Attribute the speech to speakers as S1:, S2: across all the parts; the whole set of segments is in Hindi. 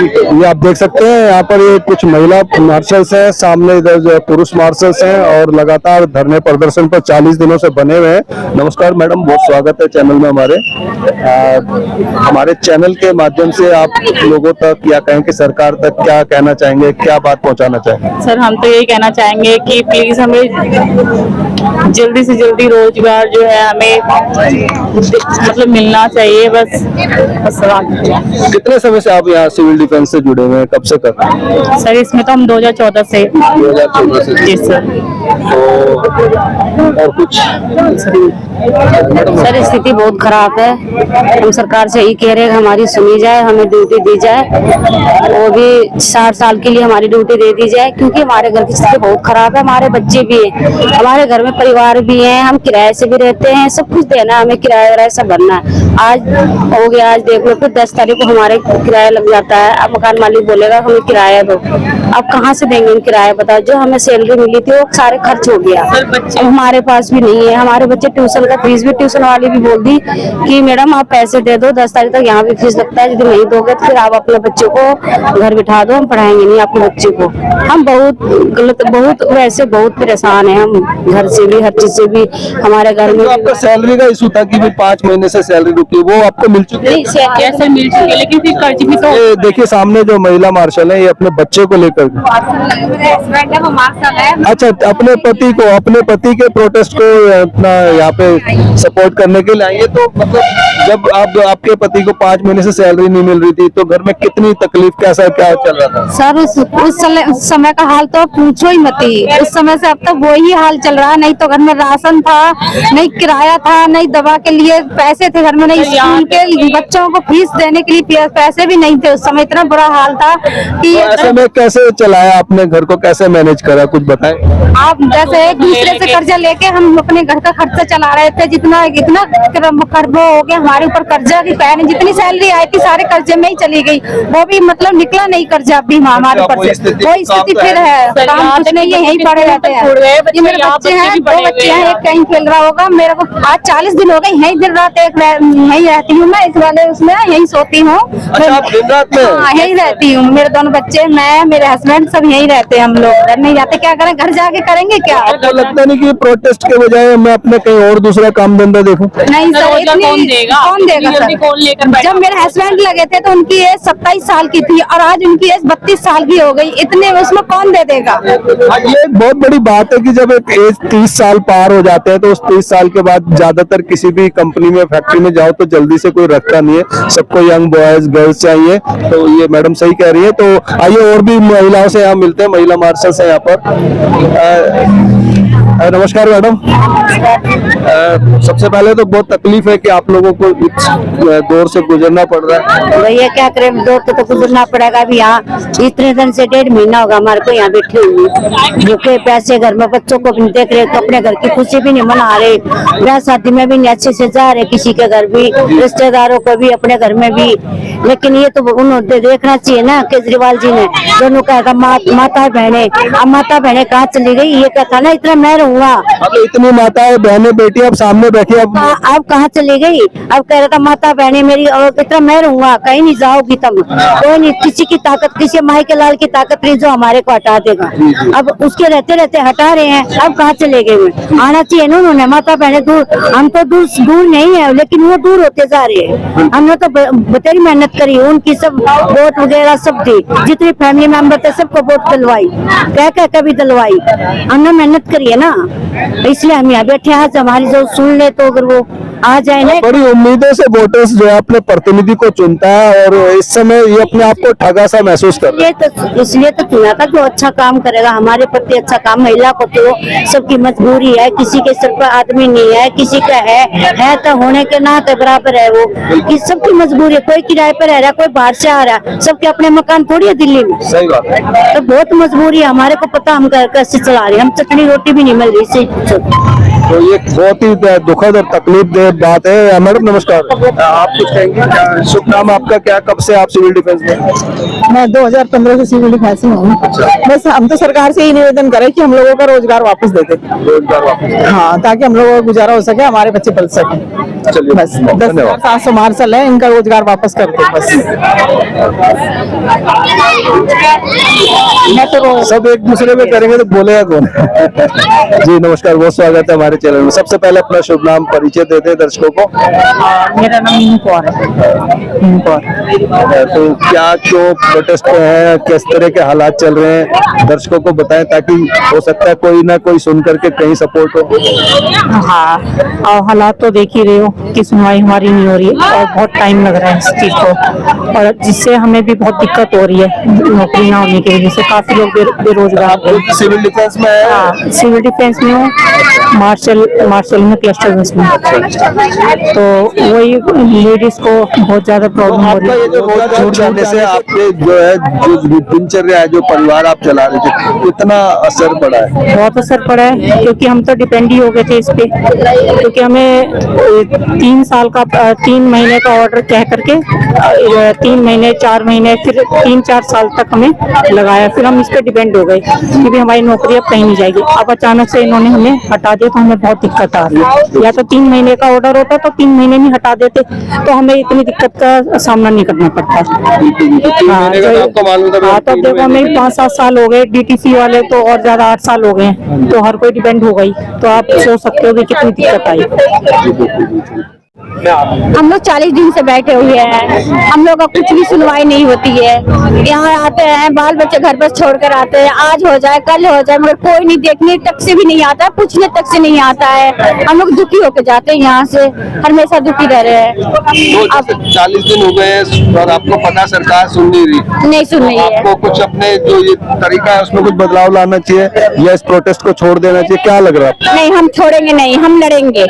S1: ये आप देख सकते हैं यहाँ पर ये कुछ महिला मार्शल्स हैं, सामने इधर जो पुरुष मार्शल्स हैं और लगातार धरने प्रदर्शन पर 40 दिनों से बने हुए हैं। नमस्कार मैडम, बहुत स्वागत है चैनल में हमारे चैनल के माध्यम से आप लोगों तक या कहें कि सरकार तक क्या कहना चाहेंगे, क्या बात पहुंचाना चाहेंगे? सर,
S2: हम तो यही कहना चाहेंगे कि प्लीज हमें जल्दी से जल्दी रोजगार जो है हमें मतलब मिलना चाहिए बस।
S1: कितने समय से आप यहाँ सिविल डिफेंस से जुड़े हुए हैं, कब से कर रहे हैं?
S2: सर, इसमें तो हम 2014 से।
S1: 2014 से?
S2: जी सर।
S1: तो और कुछ
S3: सर, स्थिति बहुत खराब है। हम सरकार से यही कह रहे हैं कि हमारी सुनी जाए, हमें ड्यूटी दी जाए, वो भी 60 साल के लिए हमारी ड्यूटी दे दी जाए, क्योंकि हमारे घर की स्थिति बहुत खराब है। हमारे बच्चे भी हैं, हमारे घर में परिवार भी है, हम किराए से भी रहते हैं, सब कुछ देना, हमें किराया सब भरना है। आज हो गया, आज देख लो, फिर 10 तारीख को हमारे किराया लग जाता है। अब मकान मालिक बोलेगा हमें किराया दो, अब कहाँ से देंगे हम किराया? बताओ, जो हमें सैलरी मिली थी वो सारे खर्च हो गया, अब हमारे पास भी नहीं है। हमारे बच्चे ट्यूशन का फीस भी, ट्यूशन वाली भी बोल दी कि मैडम आप पैसे दे दो, 10 तारीख तक यहाँ भी फीस लगता है, यदि नहीं दोगे तो फिर आप अपने बच्चे को घर बिठा दो, हम पढ़ाएंगे नहीं आपके बच्चे को। हम बहुत गलत, बहुत वैसे बहुत परेशान है हम, घर से भी, हर चीज से भी। हमारे घर में
S1: आपका सैलरी का इशू था कि 5 महीने से सैलरी रुकी, वो आपको मिल चुकी है?
S2: कैसे मिल चुकी है, लेकिन फिर कर्ज भी तो।
S1: देखिए सामने जो महिला मार्शल है, ये अपने बच्चे को लेकर, अच्छा, अपने पति के प्रोटेस्ट को अपना यहाँ पे सपोर्ट करने के लिए आएंगे। तो मतलब जब आपके पति को 5 महीने से सैलरी नहीं मिल रही थी तो घर में कितनी तकलीफ, क्या चल रहा था?
S3: सर, उस समय का हाल तो पूछो ही मत ही। उस समय से अब तक वही हाल चल रहा है। नहीं तो घर में राशन था, नहीं किराया था, नहीं दवा के लिए पैसे थे घर में, नहीं स्कूल के बच्चों को फीस देने के लिए पैसे भी नहीं थे। उस समय इतना बुरा हाल था कि
S1: ऐसे में कैसे चलाया आपने घर को, कैसे मैनेज करा, कुछ बताएं?
S3: आप जैसे एक दूसरे से कर्जा लेके हम अपने घर का खर्चा चला रहे थे। जितना कर्ज हो गया हमारे ऊपर, कर्जा की पैन, जितनी सैलरी आई थी सारे कर्जे में ही चली गई, वो भी मतलब निकला नहीं कर्जा भी हमारे ऊपर से। वही स्थिति फिर है, काम कुछ नहीं है, यहीं पड़े रहते हैं। ये मेरे बच्चे हैं, 2 बच्चे हैं, एक कहीं खेल रहा होगा। मेरे को आज 40 दिन हो गए यहीं दिन रात यहीं रहती हूँ मैं, इस वाले उसमें यहीं सोती हूँ।
S1: दिन रात में?
S3: हाँ, यहीं रहती हूँ। मेरे दोनों बच्चे, मैं, मेरे हस्बैंड सब यहीं रहते हैं। हम लोग घर नहीं जाते, क्या करें, घर जाके करेंगे क्या?
S1: आपको लगता नहीं कि प्रोटेस्ट के बजाय मैं अपने कहीं और दूसरा काम धंधा देखूं?
S3: नहीं सर,
S2: कौन देगा
S3: सर? जब मेरे हस्बैंड लगे थे तो उनकी एज 27 साल की थी और आज उनकी एज 32 साल की हो गई। इतने उसमें कौन दे देगा?
S1: ये एक बहुत बड़ी बात है कि जब एक एज 30 साल पार हो जाते हैं तो उस 30 साल के बाद ज्यादातर किसी भी कंपनी में, फैक्ट्री में जाओ तो जल्दी से कोई रखता नहीं है, सबको यंग बॉयज गर्ल्स चाहिए। तो ये मैडम सही कह रही है। तो आइए और भी महिलाओं से यहाँ मिलते हैं, महिला मार्शल्स है यहाँ पर। नमस्कार मैडम, सबसे पहले तो बहुत तकलीफ है कि आप लोगों को इस दौर से गुजरना पड़ रहा है।
S3: भैया क्या करें, दौर तो गुजरना पड़ेगा। अभी यहाँ इतने दिन से 1.5 महीना होगा हमारे को यहाँ बैठे हुए, भूखे पैसे, घर में बच्चों को भी देख रहे, अपने घर की खुशी भी नहीं मना रहे, ब्याह शादी में भी नहीं अच्छे से जा रहे, किसी के घर भी, रिश्तेदारों को भी, अपने घर में भी। लेकिन ये तो उन्होंने देखना चाहिए ना, केजरीवाल जी ने दोनों कहा माता बहने, अब माता बहने कहाँ चली गई? ये कहता ना इतना मैं रहूंगा।
S1: अब इतनी माताएं बहनें बेटी अब सामने बैठी, अब
S3: कहाँ चली गई? अब कह रहा था माता बहने मेरी, और इतना मैं रहूंगा, कहीं नहीं जाओगी तुम, कोई नहीं, किसी की ताकत, किसी माई के लाल की ताकत नहीं जो हमारे को हटा देगा। अब उसके रहते रहते हटा रहे हैं, अब कहाँ चले गए? आना चाहिए ना उन्होंने, माता बहने दूर, हम तो दूर नहीं है, लेकिन वो दूर होते जा रहे हैं। हमने तो बतेरी मेहनत करी, उनकी सब वोट वगैरह सब दी, जितनी फैमिली मेंबर थे सबको वोट दिलवाई, कह कभी दिलवाई, हमने मेहनत करी है ना, इसलिए हम यहाँ बैठे। आज हमारी जो सुन ले तो अगर वो आ जाए ना,
S1: बड़ी उम्मीदों से वोटर्स जो है अपने प्रतिनिधि को चुनता है और इस समय ये अपने आप को ठगा सा महसूस कर रहा है।
S3: इसलिए तो चुना था, जो अच्छा काम करेगा हमारे प्रति, अच्छा काम। महिला को तो सबकी मजबूरी है, किसी के सिर पर आदमी नहीं है, किसी का है तो होने के नाते बराबर है वो, कि सबकी मजबूरी है। कोई किराए पर रह रहा, कोई बाहर से आ रहा, सबके अपने मकान थोड़ी है दिल्ली में।
S1: सही बात है।
S3: तो बहुत मजबूरी है, हमारे को पता, हम कैसे चला रहे, हम चटनी रोटी भी नहीं मिल रही।
S1: तो ये बहुत ही दुखद और तकलीफ दे बात है। मैडम नमस्कार, आप कुछ कहेंगे? शुभ नाम आपका, क्या, कब से आप सिविल डिफेंस में?
S4: मैं 2015 से सिविल डिफेंस में हूँ। बस हम तो सरकार से ही निवेदन करें कि हम लोगों का रोजगार वापस दे दे।
S1: रोजगार वापस?
S4: हाँ, ताकि हम लोगों का गुजारा हो सके, हमारे बच्चे पल सके।
S1: चलिए,
S4: बस
S1: धन्यवाद।
S4: 10,700 मार्शल है, इनका रोजगार वापस कर दे बस। मैं तो
S1: सब एक दूसरे में करेंगे तो बोलेगा कौन? जी नमस्कार, बहुत स्वागत है हमारे चैनल में। सबसे पहले अपना शुभ नाम परिचय देते हैं दर्शकों को।
S4: मेरा नाम मीनू कौर है। मीनू कौर।
S1: तो क्या क्यों प्रोटेस्ट पे हैं, किस तरह के हालात चल रहे हैं, दर्शकों को बताएं ताकि हो सकता है कोई ना कोई सुन करके कहीं सपोर्ट हो।
S4: हाँ, और हालात तो देख ही रहे हो कि सुनवाई हमारी नहीं हो रही है और बहुत टाइम लग रहा है इस चीज को, और जिससे हमें भी बहुत दिक्कत हो रही है नौकरी ना होने की वजह से। काफी लोग बेरोजगार हैं।
S1: सिविल डिफेंस में है?
S4: हाँ, सिविल डिफेंस में हूँ, मार्शल में क्लस्टर बस में। तो वही लेडीज को बहुत ज्यादा प्रॉब्लम हो रही
S1: आपका ये जो रोज छूट जाने से आपके जो है जो दिनचर्या है, जो परिवार आप चला रहे थे, कितना असर पड़ा है?
S4: बहुत असर पड़ा है, क्योंकि हम तो डिपेंड ही हो गए थे इस पे। क्योंकि हमें 3 महीने का ऑर्डर कह करके 3 महीने 4 महीने फिर 3-4 साल तक हमें लगाया, फिर हम इस पे डिपेंड हो गए क्योंकि हमारी नौकरी अब कहीं नहीं जाएगी। अब अचानक से इन्होंने हमें हटा दिया तो हमें बहुत दिक्कत आ रही है। या तो 3 महीने का ऑर्डर होता तो 3 महीने में हटा देते तो हमें इतनी दिक्कत का सामना नहीं करना पड़ता। हाँ, तो देखो हमें 5-7 साल हो गए, डीटीसी वाले तो और ज्यादा 8 साल हो गए, तो हर कोई डिपेंड हो गई। तो आप सोच सकते हो कि कितनी दिक्कत आई।
S3: हम लोग 40 दिन से बैठे हुए हैं, हम लोग का कुछ भी सुनवाई नहीं होती है। यहाँ आते हैं, बाल बच्चे घर पर छोड़कर आते हैं, आज हो जाए कल हो जाए, मगर कोई नहीं, देखने तक से भी नहीं आता है, पूछने तक से नहीं आता है। हम लोग दुखी होकर जाते हैं यहाँ से, हमेशा दुखी रह रहे हैं।
S1: अब 40 दिन हो गए हैं और आपको पता सरकार सुन नहीं रही,
S3: नहीं सुन रही है।
S1: आपको कुछ अपने जो ये तरीका है उसमें कुछ बदलाव लाना चाहिए या इस प्रोटेस्ट को छोड़ देना चाहिए, क्या लग रहा है आपको?
S3: नहीं, हम छोड़ेंगे नहीं, हम लड़ेंगे।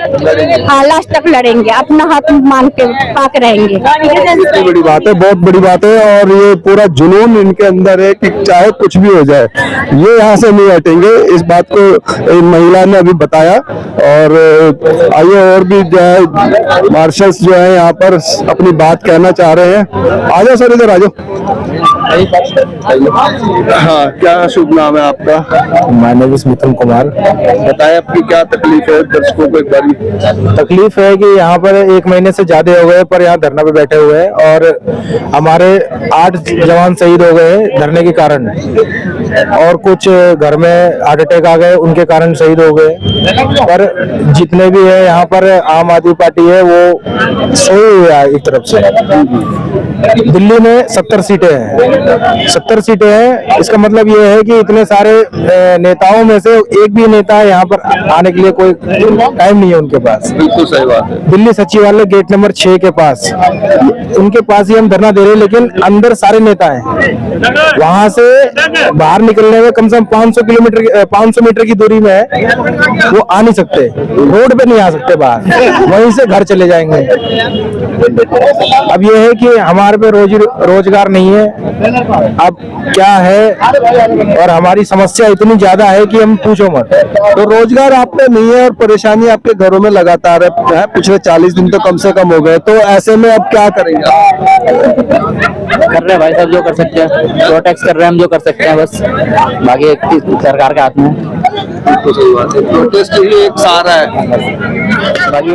S3: हाँ, लास्ट तक लड़ेंगे, अपना हाथ मान के पाक रहेंगे।
S1: इतनी बड़ी बात है, बहुत बड़ी बात है, और ये पूरा जुनून इनके अंदर है कि चाहे कुछ भी हो जाए ये यहाँ से नहीं हटेंगे। इस बात को महिला ने अभी बताया। और आइए और भी जो है मार्शल्स जो है यहाँ पर अपनी बात कहना चाह रहे हैं। आ जाओ सर, इधर आ जाओ। हाँ, क्या शुभ नाम है आपका?
S5: माय नेम इज मिथुन कुमार।
S1: बताएं आपकी क्या तकलीफ है, दर्शकों को एक बार।
S5: तकलीफ है कि यहाँ पर 1 महीने से ज्यादा हो गए पर यहाँ धरना पे बैठे हुए हैं, और हमारे 8 जवान शहीद हो गए धरने के कारण, और कुछ घर में हार्ट अटैक आ गए उनके कारण शहीद हो गए। पर जितने भी है यहाँ पर आम आदमी पार्टी है वो सोए हुए है एक तरफ से। दिल्ली में 70 सीटें हैं, 70 सीटें हैं। इसका मतलब ये है कि इतने सारे नेताओं में से एक भी नेता यहाँ पर आने के लिए कोई टाइम नहीं है उनके पास।
S1: बिल्कुल सही बात है।
S5: दिल्ली सचिवालय गेट नंबर 6 के पास, उनके पास ही हम धरना दे रहे हैं, लेकिन अंदर सारे नेता हैं। वहां से बाहर निकलने में कम से कम 500 मीटर की दूरी में है, वो आ नहीं सकते, रोड पे नहीं आ सकते बाहर, वहीं से घर चले जाएंगे। अब ये है कि हमारे पे रोजगार नहीं है। अब क्या है, और हमारी समस्या इतनी ज्यादा है कि हम पूछो मत।
S1: तो रोजगार आप पे नहीं है और परेशानी आपके घरों में लगातार है, पिछले 40 दिन तो कम से कम हो गए, तो ऐसे में अब क्या करेंगे?
S6: कर रहे हैं भाई साहब जो कर सकते हैं, प्रोटेक्ट कर रहे हैं हम जो कर सकते हैं, बस बाकी सरकार के हाथ में है।
S1: प्रोटेस्ट ही एक सहारा है।
S6: बाकी